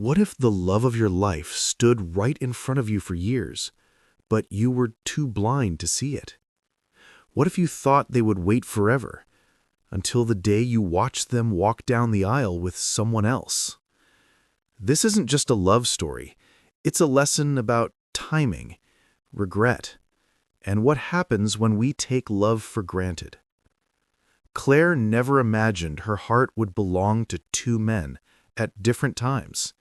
What if the love of your life stood right in front of you for years, but you were too blind to see it? What if you thought they would wait forever, until the day you watched them walk down the aisle with someone else? This isn't just a love story. It's a lesson about timing, regret, and what happens when we take love for granted. Claire never imagined her heart would belong to two men at different times.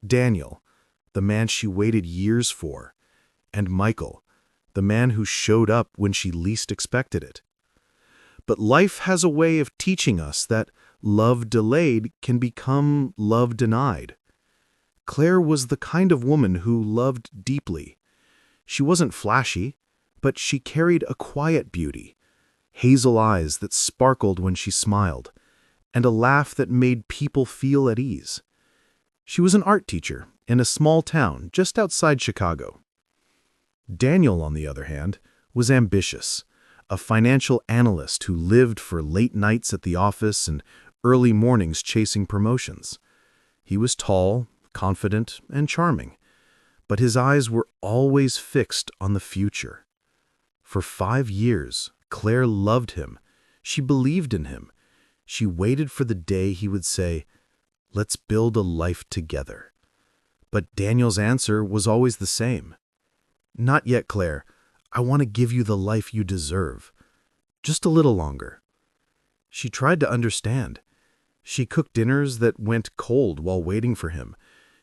Daniel, the man she waited years for, and Michael, the man who showed up when she least expected it. But life has a way of teaching us that love delayed can become love denied. Claire was the kind of woman who loved deeply. She wasn't flashy, but she carried a quiet beauty, hazel eyes that sparkled when she smiled, and a laugh that made people feel at ease. She was an art teacher in a small town just outside Chicago. Daniel, on the other hand, was ambitious, a financial analyst who lived for late nights at the office and early mornings chasing promotions. He was tall, confident, and charming, but his eyes were always fixed on the future. For 5 years, Claire loved him. She believed in him. She waited for the day he would say, "Let's build a life together." But Daniel's answer was always the same. "Not yet, Claire. I want to give you the life you deserve. Just a little longer." She tried to understand. She cooked dinners that went cold while waiting for him.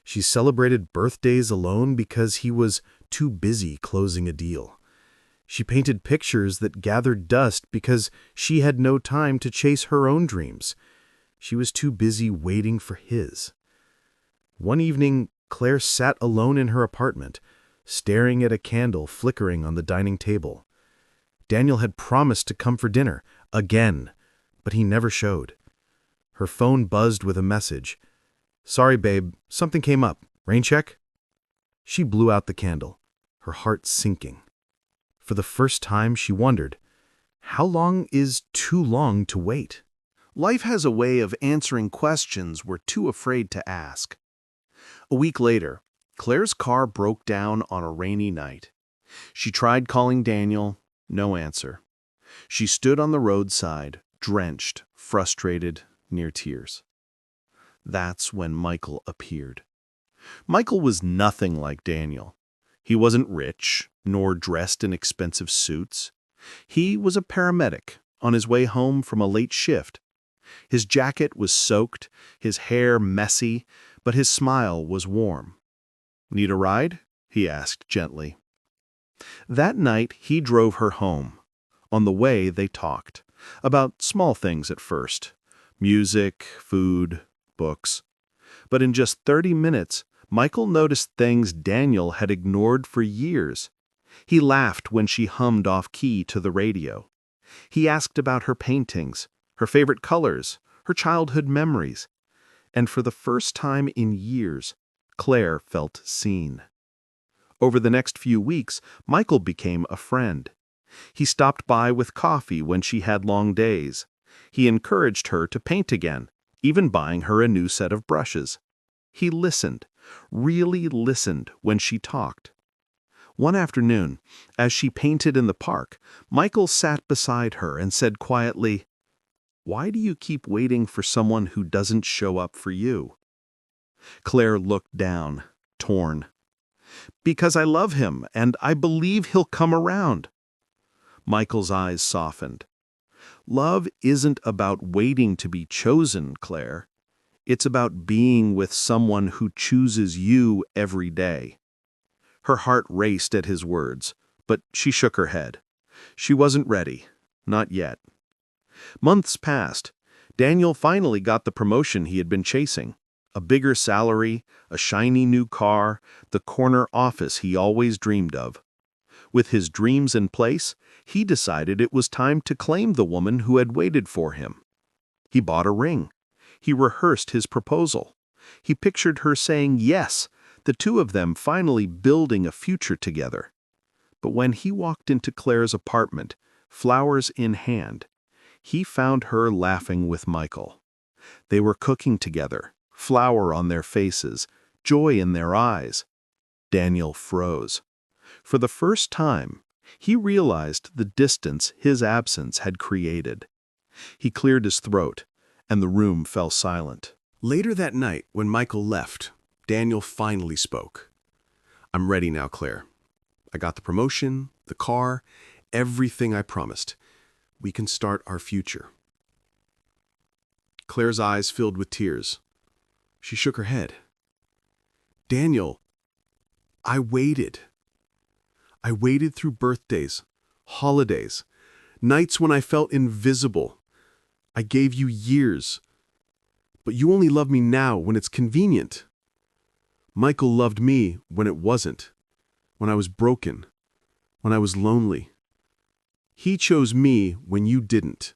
She celebrated birthdays alone because he was too busy closing a deal. She painted pictures that gathered dust because she had no time to chase her own dreams. She was too busy waiting for his. One evening, Claire sat alone in her apartment, staring at a candle flickering on the dining table. Daniel had promised to come for dinner, again, but he never showed. Her phone buzzed with a message. "Sorry, babe, something came up. Rain check?" She blew out the candle, her heart sinking. For the first time, she wondered, how long is too long to wait? Life has a way of answering questions we're too afraid to ask. A week later, Claire's car broke down on a rainy night. She tried calling Daniel, no answer. She stood on the roadside, drenched, frustrated, near tears. That's when Michael appeared. Michael was nothing like Daniel. He wasn't rich, nor dressed in expensive suits. He was a paramedic on his way home from a late shift. His jacket was soaked, his hair messy, but his smile was warm. "Need a ride?" he asked gently. That night, he drove her home. On the way, they talked. About small things at first. Music, food, books. But in just 30 minutes, Michael noticed things Daniel had ignored for years. He laughed when she hummed off-key to the radio. He asked about her paintings, her favorite colors, her childhood memories. And for the first time in years, Claire felt seen. Over the next few weeks, Michael became a friend. He stopped by with coffee when she had long days. He encouraged her to paint again, even buying her a new set of brushes. He listened, really listened when she talked. One afternoon, as she painted in the park, Michael sat beside her and said quietly, "Why do you keep waiting for someone who doesn't show up for you?" Claire looked down, torn. "Because I love him, and I believe he'll come around." Michael's eyes softened. "Love isn't about waiting to be chosen, Claire. It's about being with someone who chooses you every day." Her heart raced at his words, but she shook her head. She wasn't ready, not yet. Months passed. Daniel finally got the promotion he had been chasing. A bigger salary, a shiny new car, the corner office he always dreamed of. With his dreams in place, he decided it was time to claim the woman who had waited for him. He bought a ring. He rehearsed his proposal. He pictured her saying yes, the two of them finally building a future together. But when he walked into Claire's apartment, flowers in hand, he found her laughing with Michael. They were cooking together, flour on their faces, joy in their eyes. Daniel froze. For the first time, he realized the distance his absence had created. He cleared his throat, and the room fell silent. Later that night, when Michael left, Daniel finally spoke. "I'm ready now, Claire. I got the promotion, the car, everything I promised. We can start our future." Claire's eyes filled with tears. She shook her head. "Daniel, I waited. I waited through birthdays, holidays, nights when I felt invisible. I gave you years. But you only love me now when it's convenient. Michael loved me when it wasn't, when I was broken, when I was lonely. He chose me when you didn't."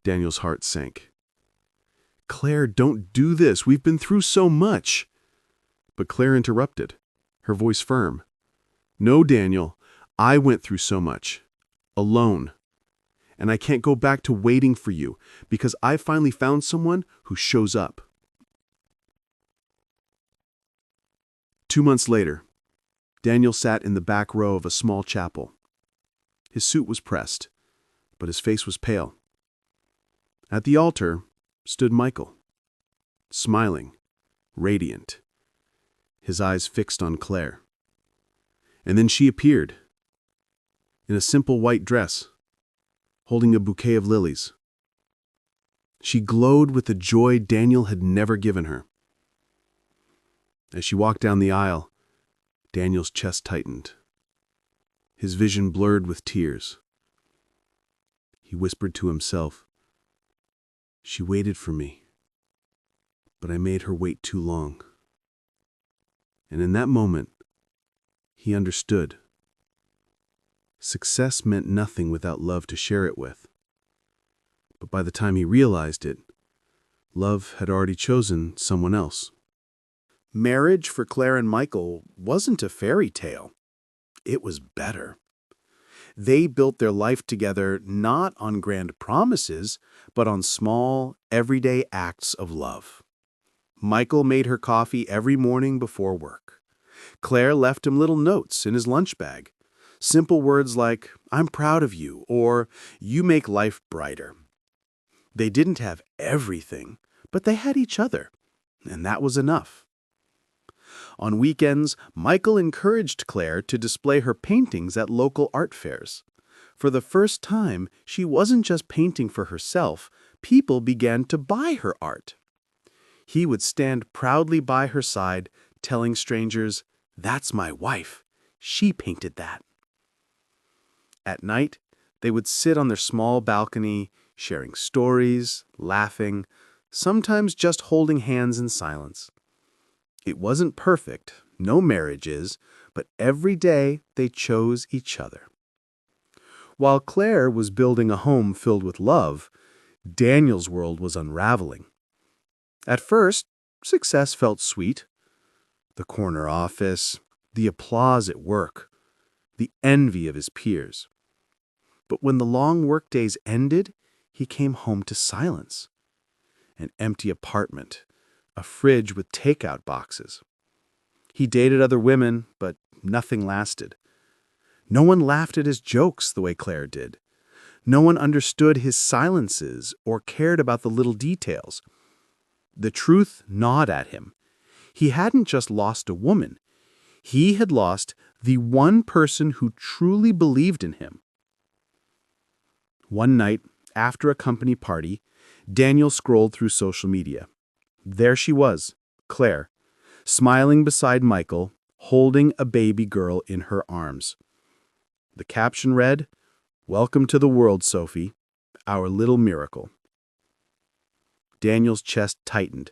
Daniel's heart sank. "Claire, don't do this. We've been through so much." But Claire interrupted, her voice firm. "No, Daniel, I went through so much. Alone. And I can't go back to waiting for you because I finally found someone who shows up." 2 months later, Daniel sat in the back row of a small chapel. His suit was pressed, but his face was pale. At the altar stood Michael, smiling, radiant, his eyes fixed on Claire. And then she appeared, in a simple white dress, holding a bouquet of lilies. She glowed with a joy Daniel had never given her. As she walked down the aisle, Daniel's chest tightened. His vision blurred with tears. He whispered to himself, "She waited for me, but I made her wait too long." And in that moment, he understood. Success meant nothing without love to share it with. But by the time he realized it, love had already chosen someone else. Marriage for Claire and Michael wasn't a fairy tale. It was better. They built their life together not on grand promises, but on small, everyday acts of love. Michael made her coffee every morning before work. Claire left him little notes in his lunch bag. Simple words like, "I'm proud of you," or "You make life brighter." They didn't have everything, but they had each other, and that was enough. On weekends, Michael encouraged Claire to display her paintings at local art fairs. For the first time, she wasn't just painting for herself. People began to buy her art. He would stand proudly by her side, telling strangers, "That's my wife. She painted that." At night, they would sit on their small balcony, sharing stories, laughing, sometimes just holding hands in silence. It wasn't perfect, no marriage is, but every day they chose each other. While Claire was building a home filled with love, Daniel's world was unraveling. At first, success felt sweet. The corner office, the applause at work, the envy of his peers. But when the long workdays ended, he came home to silence. An empty apartment, a fridge with takeout boxes. He dated other women, but nothing lasted. No one laughed at his jokes the way Claire did. No one understood his silences or cared about the little details. The truth gnawed at him. He hadn't just lost a woman. He had lost the one person who truly believed in him. One night, after a company party, Daniel scrolled through social media. There she was, Claire, smiling beside Michael, holding a baby girl in her arms. The caption read, "Welcome to the world, Sophie, our little miracle." Daniel's chest tightened.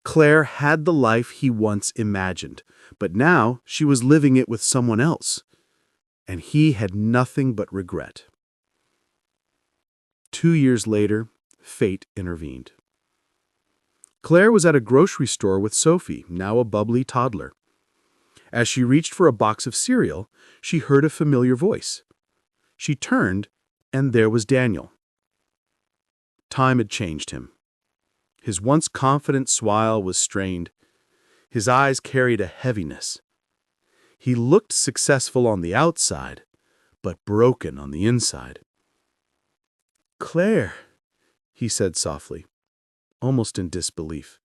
Claire had the life he once imagined, but now she was living it with someone else, and he had nothing but regret. 2 years later, fate intervened. Claire was at a grocery store with Sophie, now a bubbly toddler. As she reached for a box of cereal, she heard a familiar voice. She turned, and there was Daniel. Time had changed him. His once confident smile was strained. His eyes carried a heaviness. He looked successful on the outside, but broken on the inside. "Claire," he said softly, almost in disbelief.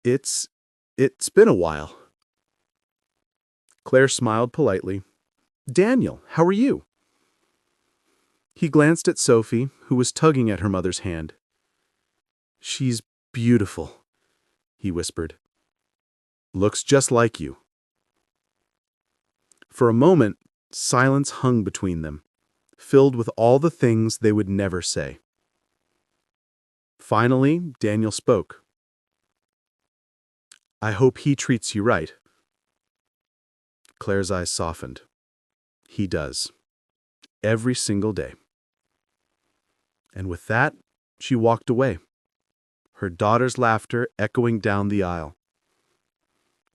It's been a while." Claire smiled politely. "Daniel, how are you?" He glanced at Sophie, who was tugging at her mother's hand. "She's beautiful," he whispered. "Looks just like you." For a moment, silence hung between them, filled with all the things they would never say. Finally, Daniel spoke. "I hope he treats you right." Claire's eyes softened. "He does. Every single day." And with that, she walked away, her daughter's laughter echoing down the aisle.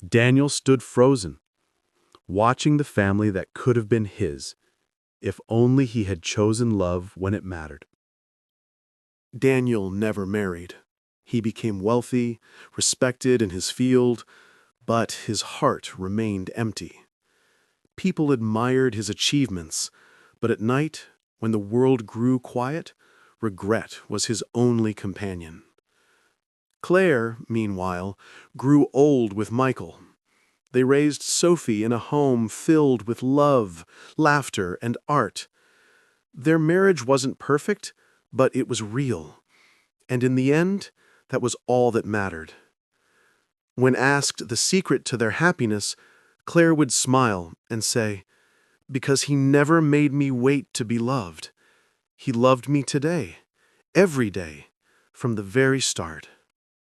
Daniel stood frozen, watching the family that could have been his, if only he had chosen love when it mattered. Daniel never married. He became wealthy, respected in his field, but his heart remained empty. People admired his achievements, but at night, when the world grew quiet, regret was his only companion. Claire, meanwhile, grew old with Michael. They raised Sophie in a home filled with love, laughter, and art. Their marriage wasn't perfect, but it was real. And in the end, that was all that mattered. When asked the secret to their happiness, Claire would smile and say, "Because he never made me wait to be loved. He loved me today, every day, from the very start."